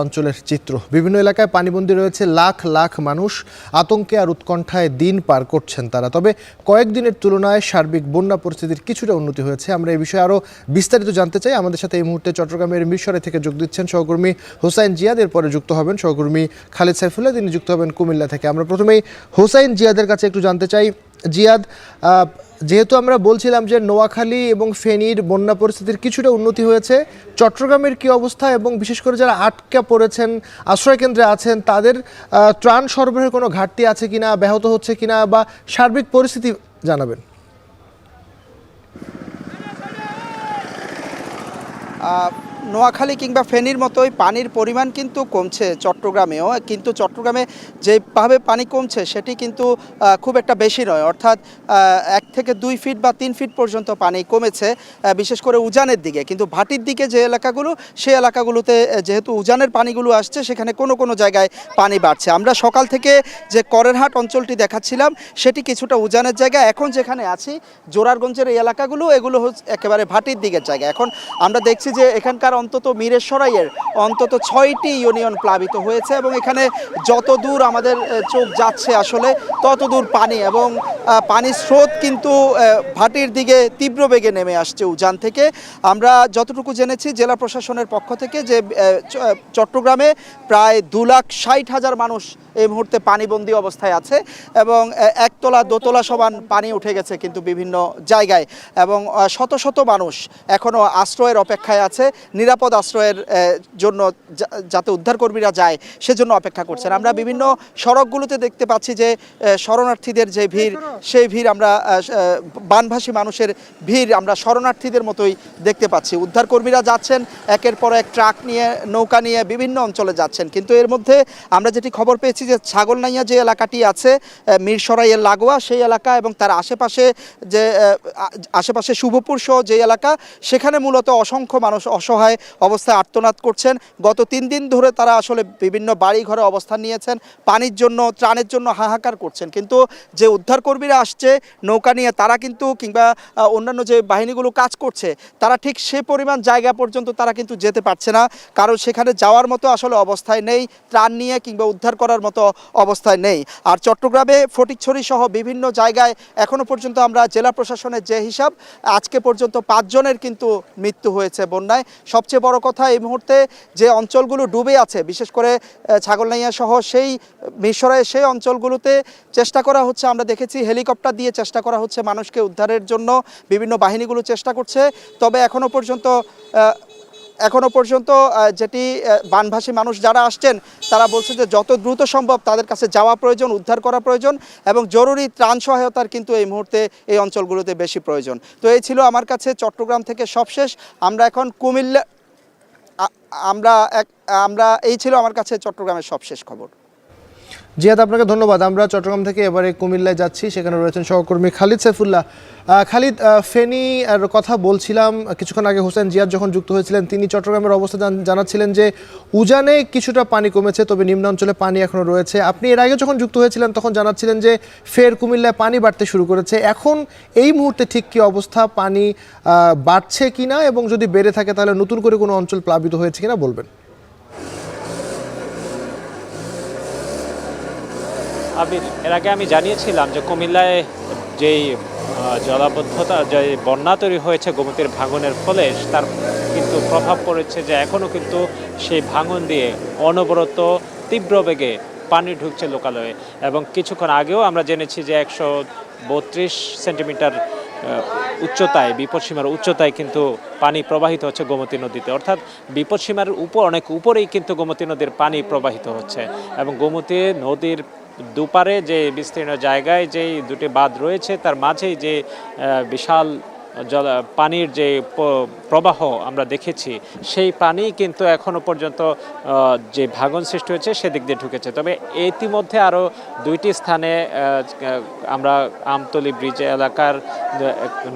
অঞ্চলের চিত্র বিভিন্ন এলাকায় পানিবন্দী রয়েছে লাখ লাখ মানুষ আতঙ্কে আর উৎকণ্ঠায় দিন পার করছেন তারা। তবে কয়েকদিনের তুলনায় সার্বিক বন্যা পরিস্থিতির কিছুটা উন্নতি হয়েছে। আমরা এই বিষয়ে আরও বিস্তারিত জানতে চাই। আমাদের সাথে এই মুহূর্তে চট্টগ্রামের মিরসরাই থেকে যোগ দিচ্ছেন সহকর্মী হোসাইন জিয়াদ, এরপরে যুক্ত হবেন সহকর্মী খালিদ সাইফুল্লাহ, তিনি যুক্ত হবেন কুমিল্লা থেকে। আমরা প্রথমেই হোসাইন জিয়াদের কাছে একটু জানতে চাই। জিয়াদ, যেহেতু আমরা বলছিলাম যে নোয়াখালী এবং ফেনীর বন্যা পরিস্থিতির কিছুটা উন্নতি হয়েছে, চট্টগ্রামের কি অবস্থা এবং বিশেষ করে যারা আটকা পড়েছেন আশ্রয় কেন্দ্রে আছেন তাদের ত্রাণ সরবরাহের কোনো ঘাটতি আছে কিনা, ব্যাহত হচ্ছে কিনা বা সার্বিক পরিস্থিতি জানাবেন। নোয়াখালী কিংবা ফেনীর মতোই পানির পরিমাণ কিন্তু কমছে চট্টগ্রামেও, কিন্তু চট্টগ্রামে যেভাবে পানি কমছে সেটি কিন্তু খুব একটা বেশি নয়, অর্থাৎ 1 থেকে 2 ফিট বা 3 ফিট পর্যন্ত পানি কমেছে, বিশেষ করে উজানের দিকে। কিন্তু ভাটির দিকে যে এলাকাগুলো, সেই এলাকাগুলোতে যেহেতু উজানের পানিগুলো আসছে, সেখানে কোনো কোনো জায়গায় পানি বাড়ছে। আমরা সকাল থেকে যে করেরহাট অঞ্চলটি দেখাচ্ছিলাম সেটি কিছুটা উজানের জায়গা। এখন যেখানে আছি জোরারগঞ্জের এই এলাকাগুলো, এগুলো হচ্ছে একেবারে ভাটির দিকের জায়গা। এখন আমরা দেখছি যে এখানকার অন্তত মিরসরাইয়ের অন্তত 6টি ইউনিয়ন প্লাবিত হয়েছে এবং এখানে যত দূর আমাদের চোখ যাচ্ছে আসলে তত দূর পানি, এবং পানির স্রোত কিন্তু ভাটির দিকে তীব্র বেগে নেমে আসছে উজান থেকে। আমরা যতটুকু জেনেছি জেলা প্রশাসনের পক্ষ থেকে যে চট্টগ্রামে প্রায় 2,60,000 মানুষ এই মুহূর্তে পানিবন্দী অবস্থায় আছে এবং একতলা দোতলা সমান পানি উঠে গেছে কিন্তু বিভিন্ন জায়গায়, এবং শত শত মানুষ এখনও আশ্রয়ের অপেক্ষায় আছে, নিরাপদ আশ্রয়ের জন্য যাতে উদ্ধারকর্মীরা যায় সেজন্য অপেক্ষা করছেন। আমরা বিভিন্ন সড়কগুলোতে দেখতে পাচ্ছি যে শরণার্থীদের যে ভিড়, সেই ভিড় আমরা বানভাসী মানুষের ভিড় আমরা শরণার্থীদের মতোই দেখতে পাচ্ছি। উদ্ধারকর্মীরা যাচ্ছেন একের পর এক ট্রাক নিয়ে, নৌকা নিয়ে বিভিন্ন অঞ্চলে যাচ্ছেন। কিন্তু এর মধ্যে আমরা যেটি খবর পেয়েছি যে ছাগলনাইয়া যে এলাকাটি আছে মিরসরাইয়ের লাগোয়া, সেই এলাকা এবং তার আশেপাশে শুভপুর সহ যে এলাকা, সেখানে মূলত অসংখ্য মানুষ অসহায় অবস্থায় আর্তনাদ করছেন। গত 3 দিন ধরে তারা আসলে বিভিন্ন বাড়ি ঘরে অবস্থান নিয়েছেন, পানির জন্য, ত্রাণের জন্য হাহাকার করছেন। কিন্তু যে উদ্ধারকর্মীরা আসছে নৌকা নিয়ে, তারা কিন্তু কিংবা অন্যান্য যে বাহিনীগুলো কাজ করছে, তারা ঠিক সে পরিমাণ জায়গা পর্যন্ত তারা কিন্তু যেতে পারছে না, কারণ সেখানে যাওয়ার মতো আসলে অবস্থায় নেই, ত্রাণ নিয়ে কিংবা উদ্ধার করার মতো অবস্থায় নেই। আর চট্টগ্রামে ফটিকছড়ি সহ বিভিন্ন জায়গায় এখনও পর্যন্ত আমরা জেলা প্রশাসনের যে হিসাব, আজকে পর্যন্ত 5 জনের কিন্তু মৃত্যু হয়েছে বন্যায়। সবচেয়ে বড় কথা, এই মুহূর্তে যে অঞ্চলগুলো ডুবে আছে, বিশেষ করে ছাগলনাইয়া সহ সেই মিরসরাইয়ের সেই অঞ্চলগুলোতে চেষ্টা করা হচ্ছে, আমরা দেখেছি হেলিকপ্টার দিয়ে চেষ্টা করা হচ্ছে মানুষকে উদ্ধারের জন্য, বিভিন্ন বাহিনীগুলো চেষ্টা করছে। তবে এখনও পর্যন্ত যেটি বানভাসী মানুষ যারা আসছেন তারা বলছে যে যত দ্রুত সম্ভব তাদের কাছে যাওয়া প্রয়োজন, উদ্ধার করা প্রয়োজন, এবং জরুরি ত্রাণ সহায়তার কিন্তু এই মুহূর্তে এই অঞ্চলগুলোতে বেশি প্রয়োজন। তো এই ছিল আমার কাছে চট্টগ্রাম থেকে সবশেষ। আমরা এখন কুমিল্লা এই ছিল আমার কাছে চট্টগ্রামের সবশেষ খবর। জিয়াদ, আপনাকে ধন্যবাদ। আমরা চট্টগ্রাম থেকে এবারে কুমিল্লায় যাচ্ছি, সেখানে রয়েছেন সহকর্মী খালিদ সাইফুল্লাহ। খালিদ, ফেনী এর কথা বলছিলাম কিছুক্ষণ আগে। হোসেন জিয়াদ যখন যুক্ত হয়েছিলেন তিনি চট্টগ্রামের অবস্থা জানাচ্ছিলেন যে উজানে কিছুটা পানি কমেছে, তবে নিম্নাঞ্চলে পানি এখনও রয়েছে। আপনি এর আগে যখন যুক্ত হয়েছিলেন তখন জানাচ্ছিলেন যে ফের কুমিল্লায় পানি বাড়তে শুরু করেছে। এখন এই মুহূর্তে ঠিক কী অবস্থা, পানি বাড়ছে কিনা এবং যদি বেড়ে থাকে তাহলে নতুন করে কোনো অঞ্চল প্লাবিত হয়েছে কিনা বলবেন। আবির, এর আগে আমি জানিয়েছিলাম যে কুমিল্লায় যেই জলাবদ্ধতা, যে বন্যা তৈরি হয়েছে গোমতীর ভাঙনের ফলে, তার কিন্তু প্রভাব পড়েছে যে এখনও কিন্তু সেই ভাঙন দিয়ে অনবরত তীব্র বেগে পানি ঢুকছে লোকালয়ে। এবং কিছুক্ষণ আগেও আমরা জেনেছি যে 132 সেন্টিমিটার উচ্চতায়, বিপদসীমার উচ্চতায় কিন্তু পানি প্রবাহিত হচ্ছে গোমতী নদীতে, অর্থাৎ বিপদসীমার অনেক উপরেই কিন্তু গোমতী নদীর পানি প্রবাহিত হচ্ছে। এবং গোমতী নদীর দুপারে যে বিস্তীর্ণ জায়গায় যে 2টি বাঁধ রয়েছে, তার মাঝেই যে বিশাল পানির যে প্রবাহ আমরা দেখেছি, সেই পানি কিন্তু এখনও পর্যন্ত যে ভাঙন সৃষ্টি হয়েছে সেদিক দিয়ে ঢুকেছে। তবে ইতিমধ্যে আরও 2টি স্থানে, আমরা আমতলী ব্রিজ এলাকার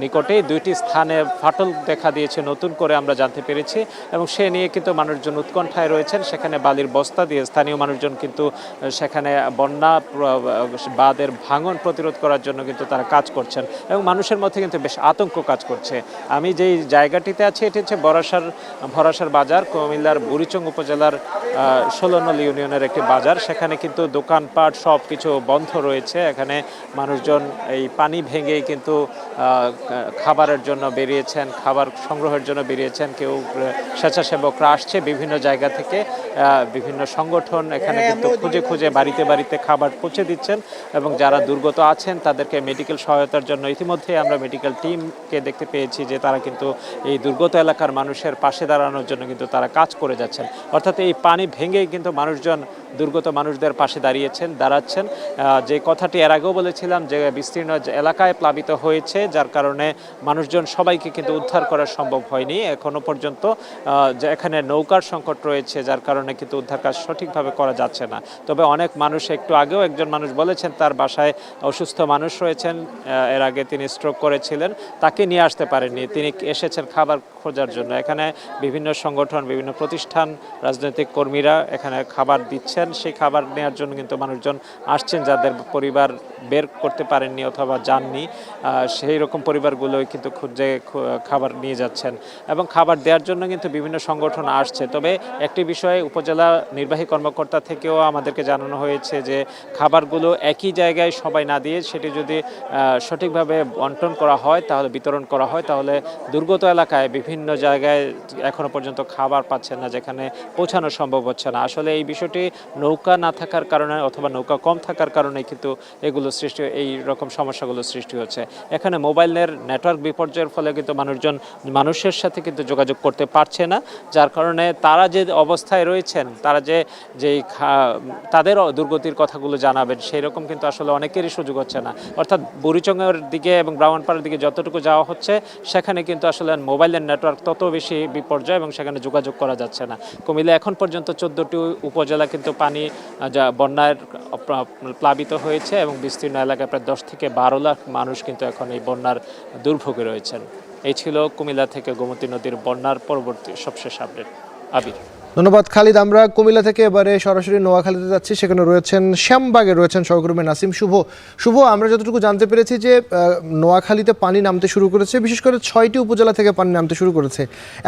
নিকটেই 2টি স্থানে ফাটল দেখা দিয়েছে নতুন করে আমরা জানতে পেরেছি, এবং সে নিয়ে কিন্তু মানুষজন উৎকণ্ঠায় রয়েছেন। সেখানে বালির বস্তা দিয়ে স্থানীয় মানুষজন কিন্তু সেখানে বন্যা বাঁধের ভাঙন প্রতিরোধ করার জন্য কিন্তু তারা কাজ করছেন, এবং মানুষের মধ্যে কিন্তু বেশ আতঙ্ক কাজ করছে। আমি যেই জায়গাটিতে আছি এটি হচ্ছে ভরাসার বাজার, কুমিল্লার বুড়িচং উপজেলার 16 নং ইউনিয়নের একটি বাজার। সেখানে কিন্তু দোকানপাট সব কিছু বন্ধ রয়েছে। এখানে মানুষজন এই পানি ভেঙেই কিন্তু খাবারের জন্য বেরিয়েছেন, খাবার সংগ্রহের জন্য বেরিয়েছেন। কেউ স্বেচ্ছাসেবকরা আসছে বিভিন্ন জায়গা থেকে, বিভিন্ন সংগঠন এখানে কিন্তু খুঁজে খুঁজে বাড়িতে বাড়িতে খাবার পৌঁছে দিচ্ছেন এবং যারা দুর্গত আছেন তাদেরকে মেডিকেল সহায়তার জন্য ইতিমধ্যে আমরা মেডিকেল টিমকে দেখতে পেয়েছি যে তারা কিন্তু এই দুর্গত এলাকার মানুষের পাশে দাঁড়ানোর জন্য কিন্তু তারা কাজ করে যাচ্ছেন। অর্থাৎ এই পানি ভেঙেই কিন্তু মানুষজন দুর্গত মানুষদের পাশে দাঁড়াচ্ছেন। যে কথাটি এর আগেও বলেছিলাম যে বিস্তীর্ণ এলাকায় প্লাবিত হয়েছে, যার কারণে মানুষজন সবাইকে কিন্তু উদ্ধার করা সম্ভব হয়নি এখনো পর্যন্ত। যে এখানে নৌকার সংকট রয়েছে, যার কারণে কিন্তু উদ্ধার কাজ সঠিকভাবে করা যাচ্ছে না। তবে অনেক মানুষ, একটু আগেও একজন মানুষ বলেছেন তার বাসায় অসুস্থ মানুষ রয়েছেন, এর আগে তিনি স্ট্রোক করেছিলেন, তাকে নিয়ে আসতে পারেননি, তিনি এসেছেন খাবার খোঁজার জন্য। এখানে বিভিন্ন সংগঠন, বিভিন্ন প্রতিষ্ঠান, রাজনৈতিক কর্মীরা এখানে খাবার দিচ্ছেন। সেই খাবার নেওয়ার জন্য কিন্তু মানুষজন আসছেন যাদের পরিবার বের করতে পারেননি অথবা যাননি, সেই রকম পরিবারগুলোই কিন্তু খুঁজে খাবার নিয়ে যাচ্ছেন এবং খাবার দেওয়ার জন্য কিন্তু বিভিন্ন সংগঠন আসছে। তবে একটি বিষয়ে উপজেলা নির্বাহী কর্মকর্তা থেকেও আমাদেরকে জানানো হয়েছে যে খাবারগুলো একই জায়গায় সবাই না দিয়ে সেটি যদি সঠিকভাবে বন্টন করা হয়, তাহলে বিতরণ করা হয়, তাহলে দুর্গত এলাকায় বিভিন্ন জায়গায় এখনো পর্যন্ত খাবার পাচ্ছেন না, যেখানে পৌঁছানো সম্ভব হচ্ছে না। আসলে এই বিষয়টি নৌকা না থাকার কারণে অথবা নৌকা কম থাকার কারণে কিন্তু এগুলো সৃষ্টি, এই রকম সমস্যাগুলো সৃষ্টি হচ্ছে। এখানে মোবাইলের নেটওয়ার্ক বিপর্যয়ের ফলে কিন্তু মানুষজন মানুষের সাথে কিন্তু যোগাযোগ করতে পারছে না, যার কারণে তারা যে অবস্থায় রয়েছেন, তারা তাদের দুর্গতির কথাগুলো জানাবেন সেই রকম কিন্তু আসলে অনেকেরই সুযোগ হচ্ছে না। অর্থাৎ বুড়িচংয়ের দিকে এবং ব্রাহ্মণপাড়ার দিকে যতটুকু যাওয়া হচ্ছে সেখানে কিন্তু আসলে মোবাইলের নেটওয়ার্ক তত বেশি বিপর্যয় এবং সেখানে যোগাযোগ করা যাচ্ছে না। কুমিল্লা এখন পর্যন্ত 14টি উপজেলা কিন্তু বন্যার প্লাবিত হয়েছে এবং বিস্তীর্ণ এলাকায় প্রায় 10 থেকে 12 লাখ মানুষ কিন্তু এখন এই বন্যার দুর্ভোগে রয়েছেন। এই ছিল কুমিল্লা থেকে গোমতী নদীর বন্যার পরবর্তী সবশেষ আপডেট। আবির। ধন্যবাদ খালিদ। আমরা কুমিল্লা থেকে এবারে সরাসরি নোয়াখালীতে যাচ্ছি। সেখানে রয়েছেন শ্যামবাগে রয়েছেন সহকর্মী নাসিম শুভ। আমরা যতটুকু জানতে পেরেছি যে নোয়াখালীতে পানি নামতে শুরু করেছে, বিশেষ করে 6টি উপজেলা থেকে পানি নামতে শুরু করেছে।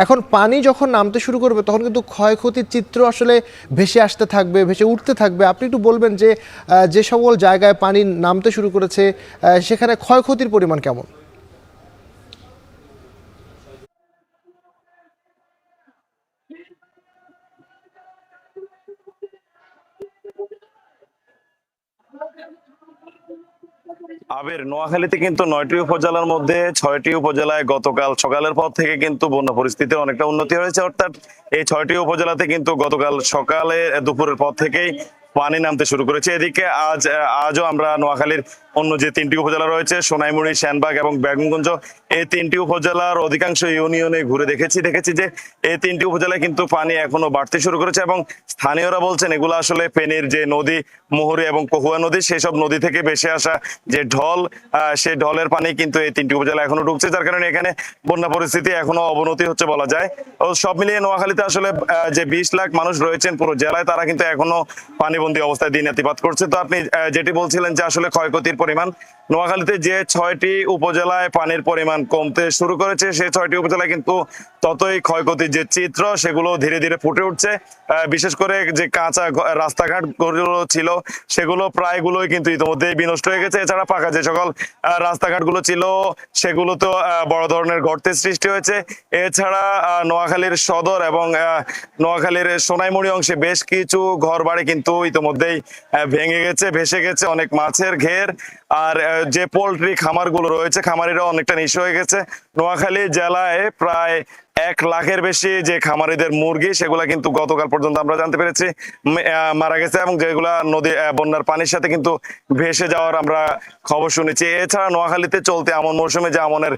এখন পানি যখন নামতে শুরু করবে তখন কিন্তু ক্ষয়ক্ষতির চিত্র আসলে ভেসে আসতে থাকবে, ভেসে উঠতে থাকবে। আপনি একটু বলবেন যে যে সকল জায়গায় পানি নামতে শুরু করেছে সেখানে ক্ষয়ক্ষতির পরিমাণ কেমন? আবির, নোয়াখালীতে কিন্তু 9টি উপজেলার মধ্যে 6টি উপজেলায় গতকাল সকালের পর থেকে কিন্তু বন্যা পরিস্থিতির অনেকটা উন্নতি হয়েছে। অর্থাৎ এই 6টি উপজেলাতে কিন্তু গতকাল সকালে দুপুরের পর থেকেই পানি নামতে শুরু করেছে। এদিকে আজও আমরা নোয়াখালীর অন্য যে 3টি উপজেলা রয়েছে, সোনাইমুড়ি, সেনবাগ এবং বেগমগঞ্জ, এই 3টি উপজেলার অধিকাংশ ইউনিয়নে ঘুরে দেখেছি যে এই 3টি উপজেলায় কিন্তু পানি এখনো বাড়তে শুরু করেছে এবং স্থানীয়রা বলছেন এগুলো আসলে ফেনীর যে নদী মুহুরী এবং কহুয়া নদী, সেসব নদী থেকে ভেসে আসা যে ঢল, সেই ঢলের পানি কিন্তু এই 3টি উপজেলা এখনো ঢুকছে, যার কারণে এখানে বন্যা পরিস্থিতি এখনো অবনতি হচ্ছে বলা যায়। ও সব মিলিয়ে নোয়াখালীতে আসলে যে 20 লাখ মানুষ রয়েছেন পুরো জেলায়, তারা কিন্তু এখনো পানিবন্দী অবস্থায় দিনাতিপাত করছে। তো আপনি যেটি বলছিলেন যে আসলে ক্ষয়ক্ষতির পরিমাণ, নোয়াখালীতে যে 6টি উপজেলায় পানির পরিমাণ কমতে শুরু করেছে, সেই 6টি উপজেলায় কিন্তু ততই ক্ষয়ক্ষতির যে চিত্র সেগুলো ধীরে ধীরে ফুটে উঠছে। বিশেষ করে যে কাঁচা রাস্তাঘাট গুলো ছিল সেগুলো প্রায়গুলোই কিন্তু ইতিমধ্যেই বিনষ্ট হয়ে গেছে। এছাড়া পাকা যে সকল রাস্তাঘাট গুলো ছিল সেগুলো তো বড় ধরনের গর্তের সৃষ্টি হয়েছে। এছাড়া নোয়াখালীর সদর এবং নোয়াখালীর সোনাইমুড়ি অংশে বেশ কিছু ঘর বাড়ি কিন্তু ইতিমধ্যেই ভেঙে গেছে, ভেসে গেছে, অনেক মাছের ঘের। আর যে পোল্ট্রি খামারগুলো রয়েছে, খামারিরা অনেকটা নিঃস্ব হয়ে গেছে। নোয়াখালী জেলায় প্রায় 1 লাখের বেশি যে খামারিদের মুরগি, সেগুলা কিন্তু গতকাল পর্যন্ত আমরা জানতে পেরেছি মারা গেছে এবং যেগুলা নদী বন্যার পানির সাথে কিন্তু ভেসে যাওয়ার আমরা খবর শুনেছি। এছাড়া নোয়াখালীতে চলতি আমন মৌসুমে যে আমনের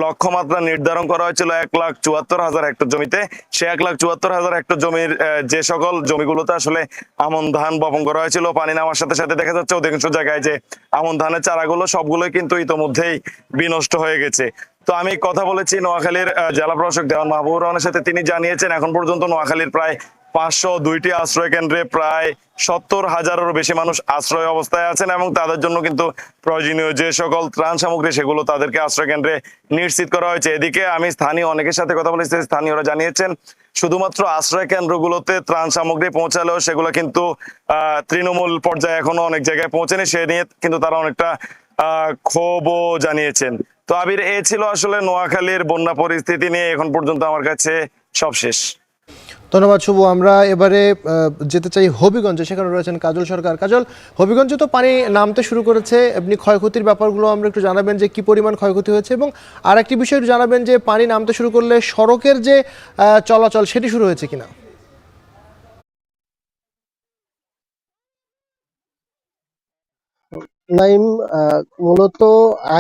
লক্ষ্যমাত্রা নির্ধারণ করা হয়েছিল 1,74,000 হেক্টর জমিতে, সে 1,74,000 হেক্টর জমির যে সকল জমিগুলোতে আসলে আমন ধান বপন করা হয়েছিল, পানি নামার সাথে সাথে দেখা যাচ্ছে অধিকাংশ জায়গায় যে আমন ধানের চারাগুলো সবগুলোই কিন্তু ইতোমধ্যেই বিনষ্ট হয়ে গেছে। তো আমি কথা বলেছি নোয়াখালীর জেলা প্রশাসক দেওয়ান মাহবুবুর রহমানের সাথে। তিনি জানিয়েছেন এখন পর্যন্ত নোয়াখালীর প্রায় 502টি আশ্রয় কেন্দ্রে প্রায় 70,000-এরও বেশি মানুষ আশ্রয় অবস্থায় আছেন এবং তাদের জন্য কিন্তু প্রয়োজনীয় যে সকল ত্রাণ সামগ্রী সেগুলো তাদেরকে আশ্রয় কেন্দ্রে নিশ্চিত করা হয়েছে। এদিকে আমি স্থানীয় অনেকের সাথে কথা বলেছি, স্থানীয়রা জানিয়েছেন শুধুমাত্র আশ্রয় কেন্দ্রগুলোতে ত্রাণ সামগ্রী পৌঁছালেও সেগুলো কিন্তু তৃণমূল পর্যায়ে এখনো অনেক জায়গায় পৌঁছেনি, সে নিয়ে কিন্তু তারা অনেকটা ক্ষোভও জানিয়েছেন। তো আবির, এ ছিল আসলে নোয়াখালীর বন্যা পরিস্থিতি নিয়ে এখন পর্যন্ত আমার কাছে সব শেষ। ধন্যবাদ শুভ। আমরা এবারে যেতে চাই হবিগঞ্জে, সেখানে রয়েছেন কাজল সরকার। কাজল, হবিগঞ্জে তো পানি নামতে শুরু করেছে, আপনি ক্ষয়ক্ষতির ব্যাপারগুলো আমরা একটু জানাবেন যে কি পরিমাণ ক্ষয়ক্ষতি হয়েছে, এবং আরেকটি বিষয় একটু জানাবেন যে পানি নামতে শুরু করলে সড়কের যে চলাচল সেটি শুরু হয়েছে কিনা। নাইম, মূলত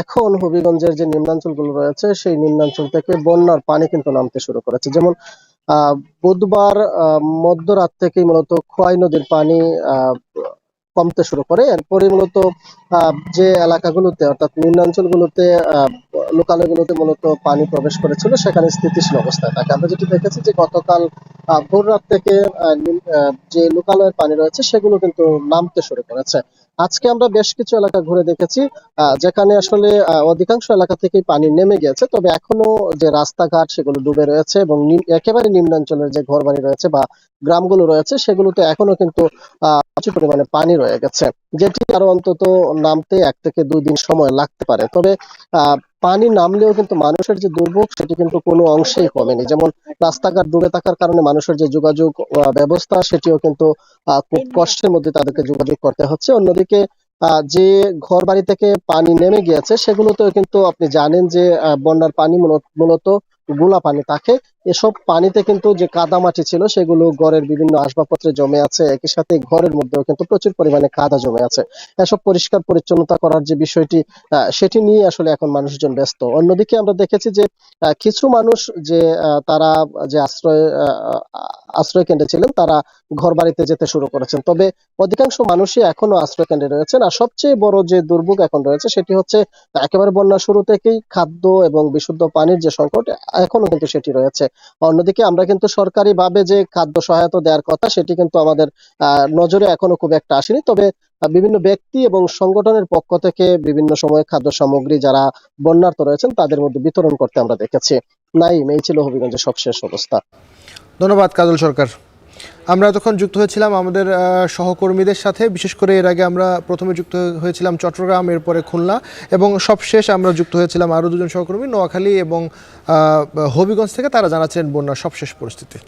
এখন হবিগঞ্জের যে নিম্নাঞ্চলগুলো রয়েছে সেই নিম্নাঞ্চল থেকে বন্যার পানি কিন্তু নামতে শুরু করেছে। যেমন বুধবার মধ্যরাত থেকেই মূলত খোয়াই নদীর পানি কমতে শুরু করে। এরপরে মূলত যে এলাকাগুলোতে অর্থাৎ নিম্নাঞ্চলগুলোতে লোকালয়গুলোতে মূলত পানি প্রবেশ করেছিল সেখানে স্থিতিশীল অবস্থায় থাকে। আমরা যেটি দেখেছি যে গতকাল ভোর রাত থেকে যে লোকালয়ের পানি রয়েছে সেগুলো কিন্তু নামতে শুরু করেছে। আজকে আমরা বেশ কিছু এলাকা ঘুরে দেখেছি যেখানে আসলে অধিকাংশ এলাকা থেকেই পানি নেমে গেছে, তবে এখনো যে রাস্তাঘাট সেগুলো ডুবে রয়েছে এবং একেবারে নিম্নাঞ্চলের যে ঘরবাড়ি রয়েছে বা গ্রামগুলো রয়েছে সেগুলোতে এখনো কিন্তু প্রচুর পরিমাণে পানি রয়ে গেছে, যেটি আরো অন্তত নামতে 1 থেকে 2 দিন সময় লাগতে পারে। তবে পানি নামলেও কিন্তু মানুষের যে দুর্ভোগ সেটি কিন্তু কোনো অংশেই কমেনি। যেমন রাস্তাঘাট ডুবে থাকার কারণে মানুষের যে যোগাযোগ ব্যবস্থা সেটিও কিন্তু খুব কষ্টের মধ্যে তাদেরকে যোগাযোগ করতে হচ্ছে। অন্যদিকে যে ঘর বাড়ি থেকে পানি নেমে গিয়েছে সেগুলোতেও কিন্তু আপনি জানেন যে বন্যার পানি মূলত গোলা পানি থাকে। এসব পানিতে কিন্তু যে কাদামাটি ছিল সেগুলো ঘরের বিভিন্ন আসবাবপত্রে জমে আছে, একই সাথে ঘরের মধ্যেও কিন্তু প্রচুর পরিমাণে কাদা জমে আছে। এসব পরিষ্কার পরিচ্ছন্নতা করার যে বিষয়টি সেটি নিয়ে আসলে এখন মানুষজন ব্যস্ত। অন্যদিকে আমরা দেখেছি যে কিছু মানুষ যে তারা যে আশ্রয় কেন্দ্রে ছিলেন তারা ঘর বাড়িতে যেতে শুরু করেছেন, তবে অধিকাংশ মানুষই এখনো আশ্রয় কেন্দ্রে রয়েছেন। আর সবচেয়ে বড় যে দুর্ভোগ এখন রয়েছে সেটি হচ্ছে একেবারে বন্যা শুরু থেকেই খাদ্য এবং বিশুদ্ধ পানির যে সংকট এখনো কিন্তু সেটি রয়েছে। অন্যদিকে আমরা কিন্তু সরকারি ভাবে যে খাদ্য সহায়তা দেওয়ার কথা সেটি কিন্তু আমাদের নজরে এখনো খুব একটা আসেনি, তবে বিভিন্ন ব্যক্তি এবং সংগঠনের পক্ষ থেকে বিভিন্ন সময় খাদ্য সামগ্রী যারা বন্যার্ত রয়েছেন তাদের মধ্যে বিতরণ করতে আমরা দেখেছি। নাইম, এই ছিল হবিগঞ্জের সবশেষ অবস্থা। ধন্যবাদ কাজল সরকার। আমরা এতক্ষণ যুক্ত হয়েছিলাম আমাদের সহকর্মীদের সাথে, বিশেষ করে এর আগে আমরা প্রথমে যুক্ত হয়েছিলাম চট্টগ্রাম, এরপরে খুলনা, এবং সবশেষ আমরা যুক্ত হয়েছিলাম আরও 2জন সহকর্মী নোয়াখালী এবং হবিগঞ্জ থেকে। তারা জানাচ্ছেন বন্যার সবশেষ পরিস্থিতি।